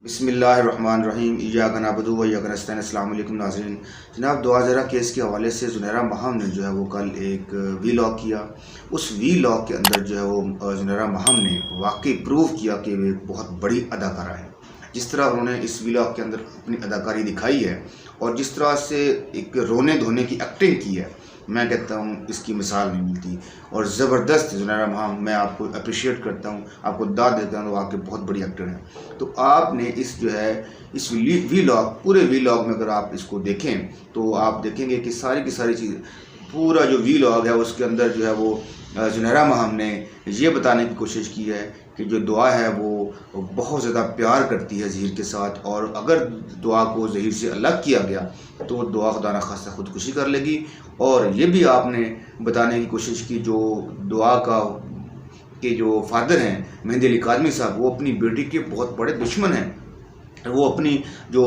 बिस्मिल्लाहिर्रहमानिर्रहीम इय्याका नअबुदु व इय्याका नस्तईन। अस्सलाम वालेकुम नाज़रीन। जनाब दुआ ज़रा केस के हवाले से ज़ुनैरा महम ने जो है वो कल एक वीलॉग किया। उस वीलॉग के अंदर जो है वो ज़ुनैरा महम ने वाकई प्रूव किया कि वे बहुत बड़ी अदाकारा है। जिस तरह उन्होंने इस वीलॉग के अंदर अपनी अदाकारी दिखाई है और जिस तरह से एक रोने धोने की एक्टिंग की है, मैं कहता हूँ इसकी मिसाल नहीं मिलती। और ज़बरदस्त ज़ुनैरा महम, मैं आपको अप्रिशिएट करता हूँ, आपको दाद देता हूँ, आपके बहुत बड़ी एक्टर हैं। तो आपने इस जो है इस वीलॉग, पूरे वीलॉग में अगर आप इसको देखें तो आप देखेंगे कि सारी की सारी चीज़, पूरा जो वीलॉग है उसके अंदर जो है वो ज़ुनैरा महम ने ये बताने की कोशिश की है कि जो दुआ है वो बहुत ज़्यादा प्यार करती है ज़हीर के साथ, और अगर दुआ को ज़हीर से अलग किया गया तो दुआ खुदा न खास्ता खुदकुशी कर लेगी। और ये भी आपने बताने की कोशिश की जो दुआ का के जो फादर हैं मेहंदी अली कादमी साहब, वो अपनी बेटी के बहुत बड़े दुश्मन हैं। वो अपनी जो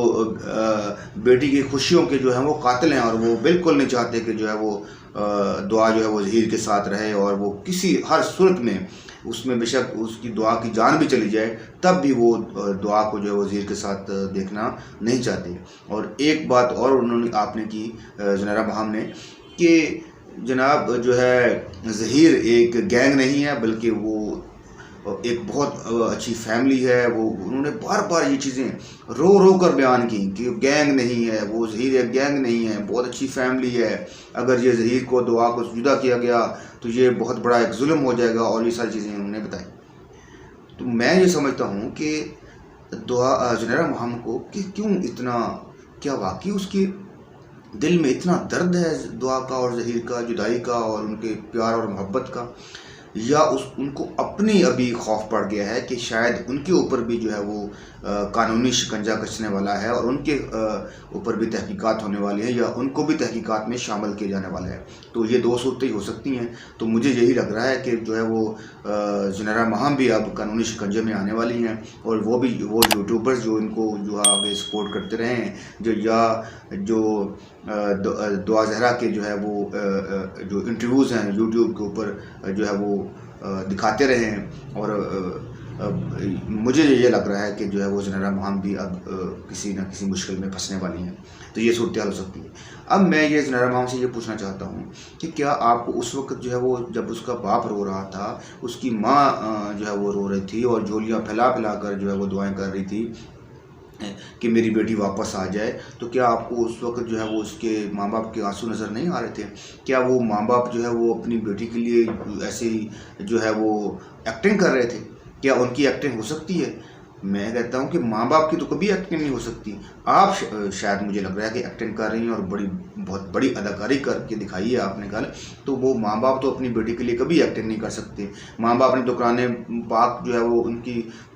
बेटी की खुशियों के जो हैं वो कातिल हैं, और वो बिल्कुल नहीं चाहते कि जो है वो दुआ जो है वो ज़हीर के साथ रहे, और वो किसी हर सूरत में उसमें बेशक उसकी दुआ की जान भी चली जाए तब भी वो दुआ को जो है वो ज़हीर के साथ देखना नहीं चाहते। और एक बात और उन्होंने आपने की ज़ुनैरा महम ने कि जनाब जो है ज़हीर एक गैंग नहीं है, बल्कि वो एक बहुत अच्छी फैमिली है। वो उन्होंने बार बार ये चीज़ें रो रो कर बयान की कि गैंग नहीं है, वो ज़हीर एक गैंग नहीं है, बहुत अच्छी फैमिली है। अगर ये ज़हीर को दुआ को जुदा किया गया तो ये बहुत बड़ा एक जुल्म हो जाएगा, और ये सारी चीज़ें उन्होंने बताई। तो मैं ये समझता हूँ कि दुआ ज़ुनैरा महम को कि क्यों इतना, क्या वाकई उसके दिल में इतना दर्द है दुआ का और ज़हीर का, जुदाई का और उनके प्यार और मोहब्बत का, या उनको अपनी अभी खौफ पड़ गया है कि शायद उनके ऊपर भी जो है वो कानूनी शिकंजा कसने वाला है और उनके ऊपर भी तहकीकात होने वाली है, या उनको भी तहकीकात में शामिल किए जाने वाला है। तो ये दो सूरतें हो सकती हैं। तो मुझे यही लग रहा है कि जो है वो ज़ुनैरा महम भी अब कानूनी शिकंजे में आने वाली हैं, और वो यूट्यूबर्स जो इनको जो आगे सपोर्ट करते रहे हैं, जो दुआ ज़हरा के जो है वो जो इंटरव्यूज़ हैं यूट्यूब के ऊपर जो है वो दिखाते रहे हैं, और मुझे ये लग रहा है कि जो है वो ज़ुनैरा महम भी अब किसी न किसी मुश्किल में फंसने वाली हैं। तो ये सूरत हाल हो सकती है। अब मैं ये ज़ुनैरा महम से ये पूछना चाहता हूँ कि क्या आपको उस वक्त जो है वो, जब उसका बाप रो रहा था, उसकी माँ जो है वो रो रही थी और झोलियाँ फैला फैला कर जो है वो दुआएं कर रही थी कि मेरी बेटी वापस आ जाए, तो क्या आपको उस वक्त जो है वो उसके माँ बाप के आंसू नज़र नहीं आ रहे थे? क्या वो माँ बाप जो है वो अपनी बेटी के लिए ऐसे ही जो है वो एक्टिंग कर रहे थे? क्या उनकी एक्टिंग हो सकती है? मैं कहता हूँ कि माँ बाप की तो कभी एक्टिंग नहीं हो सकती। आप शायद, मुझे लग रहा है कि एक्टिंग कर रही हैं, और बहुत बड़ी अदाकारी करके दिखाई है आपने कल। तो वो माँ बाप तो अपनी बेटी के लिए कभी एक्टिंग नहीं कर सकते। माँ बाप ने तो कुरान पाक जो है वो उनकी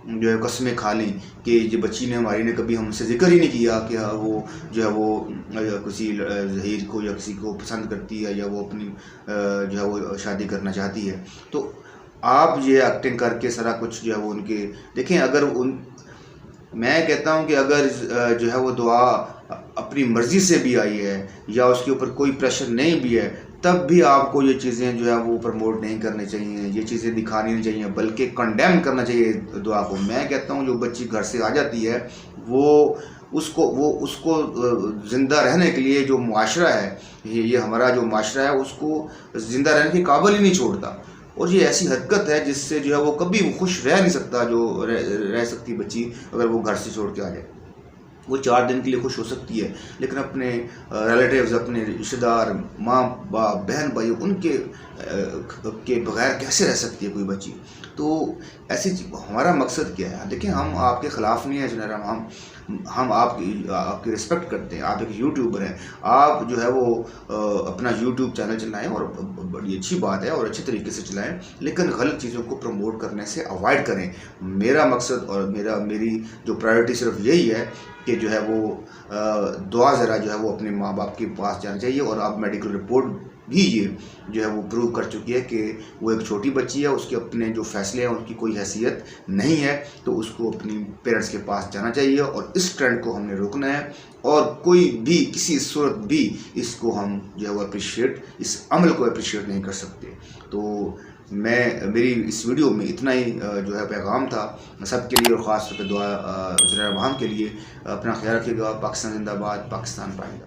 जो है कसमें खा ली कि ये बच्ची ने हमारी ने कभी हमसे जिक्र ही नहीं किया कि वो जो है वो किसी ज़हीर को या किसी को पसंद करती है, या वो अपनी जो है वो शादी करना चाहती है। तो आप ये एक्टिंग करके सारा कुछ जो है वो उनके देखें। अगर मैं कहता हूँ कि अगर जो है वो दुआ अपनी मर्ज़ी से भी आई है या उसके ऊपर कोई प्रेशर नहीं भी है, तब भी आपको ये चीज़ें जो है वो प्रमोट नहीं करनी चाहिए, ये चीज़ें दिखानी नहीं चाहिए, बल्कि कंडेम करना चाहिए दुआ को। मैं कहता हूँ जो बच्ची घर से आ जाती है वो उसको ज़िंदा रहने के लिए जो मुआशरा है, ये हमारा जो मुआशरा है, उसको ज़िंदा रहने के काबिल ही नहीं छोड़ता। और ये ऐसी हरकत है जिससे जो है वो कभी खुश रह नहीं सकता, जो रह सकती बच्ची अगर वो घर से छोड़ के आ जाए। वो 4 दिन के लिए खुश हो सकती है, लेकिन अपने रिलेटिव्स, अपने रिश्तेदार, माँ बाप, बहन भाई, उनके के बगैर कैसे रह सकती है कोई बच्ची? तो ऐसी हमारा मकसद क्या है? देखिए, हम आपके ख़िलाफ़ नहीं है ज़ुनैरा महम, हम आपकी रिस्पेक्ट करते हैं। आप एक यूट्यूबर हैं, आप जो है वो अपना यूट्यूब चैनल चलाएं, और बड़ी अच्छी बात है, और अच्छे तरीके से चलाएं, लेकिन गलत चीज़ों को प्रमोट करने से अवॉइड करें। मेरा मकसद और मेरी जो प्रायोरिटी सिर्फ यही है कि जो है वो दुआ ज़रा जो है वो अपने माँ बाप के पास जाना चाहिए। और अब मेडिकल रिपोर्ट भी ये जो है वो प्रूव कर चुकी है कि वो एक छोटी बच्ची है, उसके अपने जो फैसले हैं उनकी कोई हैसियत नहीं है, तो उसको अपनी पेरेंट्स के पास जाना चाहिए। और इस ट्रेंड को हमने रोकना है, और कोई भी किसी सूरत भी इसको हम जो है वो इस अमल को अप्रिशिएट नहीं कर सकते। तो मेरी इस वीडियो में इतना ही जो है पैगाम था सबके लिए, और ख़ास तौर पर दुआ जुनैरा महम के लिए। अपना ख्याल रखिएगा। पाकिस्तान जिंदाबाद, पाकिस्तान पाइंदा।